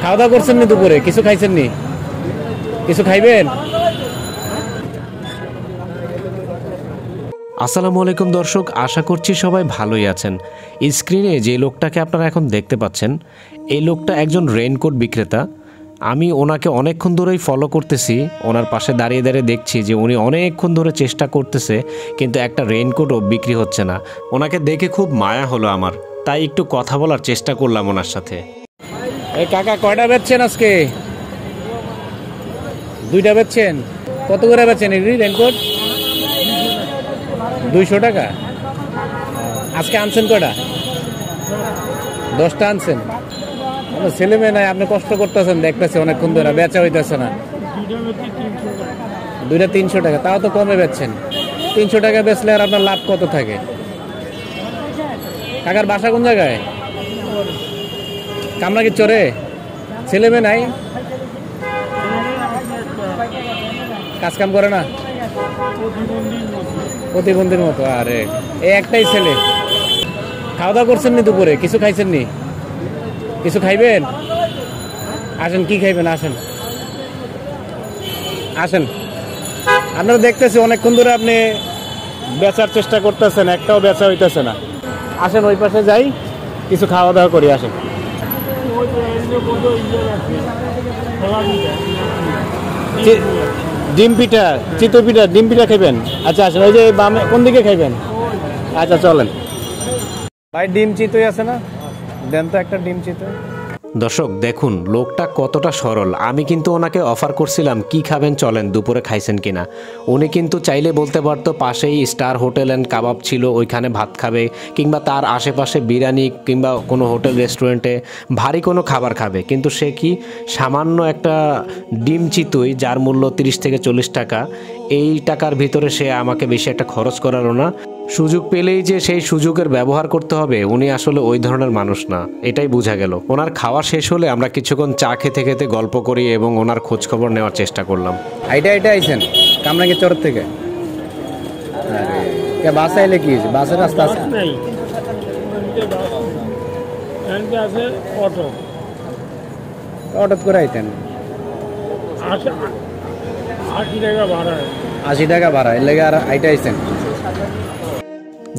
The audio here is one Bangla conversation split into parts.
খাওয়া দাওয়া করছেন নি দুপুরে? কিছু খাইছেন নি? কিছু খাইবেন? আসসালামু আলাইকুম দর্শক, আশা করছি সবাই ভালোই আছেন। স্ক্রিনে যে লোকটাকে আপনারা এখন দেখতে পাচ্ছেন, এই লোকটা একজন রেইনকোট বিক্রেতা। আমি ওনাকে অনেকক্ষণ ধরেই ফলো করতেছি, ওনার পাশে দাঁড়িয়ে দাঁড়িয়ে দেখছি যে উনি অনেকক্ষণ ধরে চেষ্টা করতেছে, কিন্তু একটা রেইনকোটও বিক্রি হচ্ছে না। ওনাকে দেখে খুব মায়া হলো আমার, তাই একটু কথা বলার চেষ্টা করলাম ওনার সাথে। এই কাকা কয়টা বেচছেন আজকে? দুইটা বেচছেন? কত করে বেচছেন এই রেইনকোট? 200 টাকা। আজকে আনছেন কয়টা? 10টা আনছেন। ছেলে মেয়ে নাই, আপনি কষ্ট করতেছেন দেখতেছি অনেকক্ষণ ধরে, বেচা হইতেছে না। দুইটা 300 টাকা, তাও তো কমে বেচছেন। 300 টাকা বেচলে আর আপনার লাভ কত থাকে? কাকার বাসা কোন জায়গায়? কামরাঙ্গীর চরে? ছেলে মেয়ে নাই? কাজ কাম করে না? প্রতিবন্ধীর মতো। আরে এই একটাই ছেলে। খাওয়া দাওয়া করছেন নি দুপুরে? কিছু খাইছেন নি? কিছু খাইবেন? আসেন, কি খাইবেন? আসেন আসেন। আপনারা দেখতেছি অনেকক্ষণ ধরে আপনি বেচার চেষ্টা করতেছেন, একটাও বেচা হইতেছে না। আসেন ওই পাশে যাই, কিছু খাওয়া দাওয়া করি। আসেন। ডিম পিঠা, চিতই পিঠা, ডিম পিঠা খাইবেন? আচ্ছা আসেন, ওই যে বামে কোন দিকে খাইবেন? আচ্ছা চলেন ভাই। ডিম চিতই আছে না? দেন তো একটা ডিম চিতই। দর্শক দেখুন লোকটা কতটা সরল। আমি কিন্তু ওনাকে অফার করছিলাম কি খাবেন চলেন, দুপুরে খাইছেন কিনা। উনি কিন্তু চাইলে বলতে পারতো পাশেই স্টার হোটেল অ্যান্ড কাবাব ছিল, ওইখানে ভাত খাবে, কিংবা তার আশেপাশে বিরিয়ানি কিংবা কোনো হোটেল রেস্টুরেন্টে ভারী কোনো খাবার খাবে। কিন্তু সে কি সামান্য একটা ডিম চিতই, যার মূল্য 30 থেকে 40 টাকা, এই টাকার ভিতরে সে আমাকে বেশি একটা খরচ করালো না। সুযোগ পেলেই যে সেই সুযোগের ব্যবহার করতে হবে, উনি আসলে ওই ধরনের মানুষ না, এটাই বোঝা গেল। ওনার খাওয়া শেষ হলে আমরা কিছুক্ষণ চা খেতে খেতে গল্প করি এবং ওনার খোঁজ খবর নেওয়ার চেষ্টা করলাম। এইটা আইছেন কামরাঙ্গীর চর থেকে? আরে বাস আইলে কি হয়েছে? বাসের রাস্তা আছে? অটো করে আইতেন? 80 টাকা ভাড়া, এর লেগে আর আইটা আইছেন?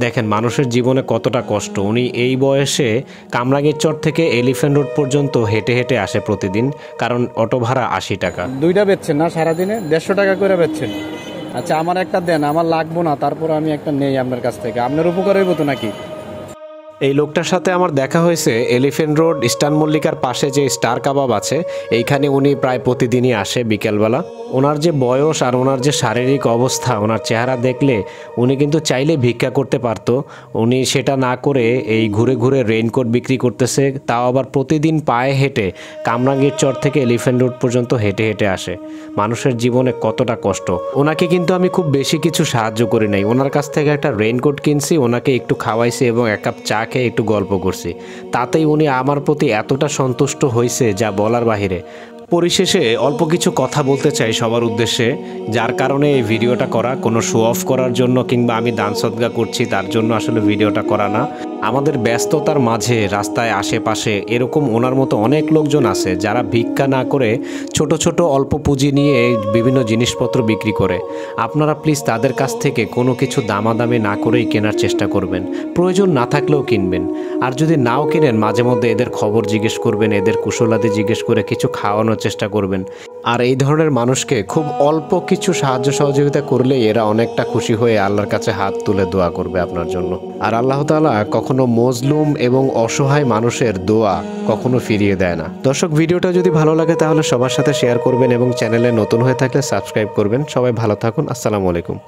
দেখেন মানুষের জীবনে কতটা কষ্ট। উনি এই বয়সে কামরাঙ্গীর চর থেকে এলিফ্যান্ট রোড পর্যন্ত হেঁটে হেঁটে আসে প্রতিদিন, কারণ অটো ভাড়া 80 টাকা। দুইটা বেচছেন না সারাদিনে? 150 টাকা করে বেচছেন। আচ্ছা আমার একটা দেন, আমার লাগবো না, তারপর আমি একটা নেই আপনার কাছ থেকে। আপনার উপকার হইব তো নাকি? এই লোকটার সাথে আমার দেখা হয়েছে এলিফ্যান্ট রোড ইস্টার্ন মল্লিকার পাশে যে স্টার কাবাব আছে, এইখানে উনি প্রায় প্রতিদিনই আসে বিকেলবেলা। ওনার যে বয়স আর ওনার যে শারীরিক অবস্থা, ওনার চেহারা দেখলে উনি কিন্তু চাইলে ভিক্ষা করতে পারতো। উনি সেটা না করে এই ঘুরে ঘুরে রেইনকোট বিক্রি করতেছে, তাও আবার প্রতিদিন পায়ে হেঁটে কামরাঙ্গীর চর থেকে এলিফ্যান্ট রোড পর্যন্ত হেঁটে হেঁটে আসে। মানুষের জীবনে কতটা কষ্ট। ওনাকে কিন্তু আমি খুব বেশি কিছু সাহায্য করি নাই। ওনার কাছ থেকে একটা রেইনকোট কিনছি, ওনাকে একটু খাওয়াইছি এবং 1 কাপ চা খেয়ে একটু গল্প করছি। তাতেই উনি আমার প্রতি এতটা সন্তুষ্ট হয়েছে যা বলার বাহিরে। পরিশেষে অল্প কিছু কথা বলতে চাই সবার উদ্দেশ্যে, যার কারণে এই ভিডিওটা করা। কোনো শো অফ করার জন্য কিংবা আমি দান সদকা করছি তার জন্য আসলে ভিডিওটা করা না। আমাদের ব্যস্ততার মাঝে রাস্তায় আশেপাশে এরকম ওনার মতো অনেক লোকজন আছে যারা ভিক্ষা না করে ছোট ছোট অল্প পুঁজি নিয়ে বিভিন্ন জিনিসপত্র বিক্রি করে। আপনারা প্লিজ তাদের কাছ থেকে কোনো কিছু দামাদামি না করেই কেনার চেষ্টা করবেন। প্রয়োজন না থাকলেও কিনবেন। আর যদি নাও কিনেন মাঝে মধ্যে এদের খবর জিজ্ঞেস করবেন, এদের কুশলাদি জিজ্ঞেস করে কিছু খাওয়ানোর চেষ্টা করবেন। আর এই ধরনের মানুষকে খুব অল্প কিছু সাহায্য সহযোগিতা করলেই এরা অনেকটা খুশি হয়ে আল্লাহর কাছে হাত তুলে দোয়া করবে আপনার জন্য। আর আল্লাহ তাআলা কখনো মজলুম এবং অসহায় মানুষের দোয়া কখনো ফিরিয়ে দেয় না। দর্শক ভিডিওটা যদি ভালো লাগে তাহলে সবার সাথে শেয়ার করবেন এবং চ্যানেলে নতুন হয়ে থাকলে সাবস্ক্রাইব করবেন। সবাই ভালো থাকুন। আসসালামু আলাইকুম।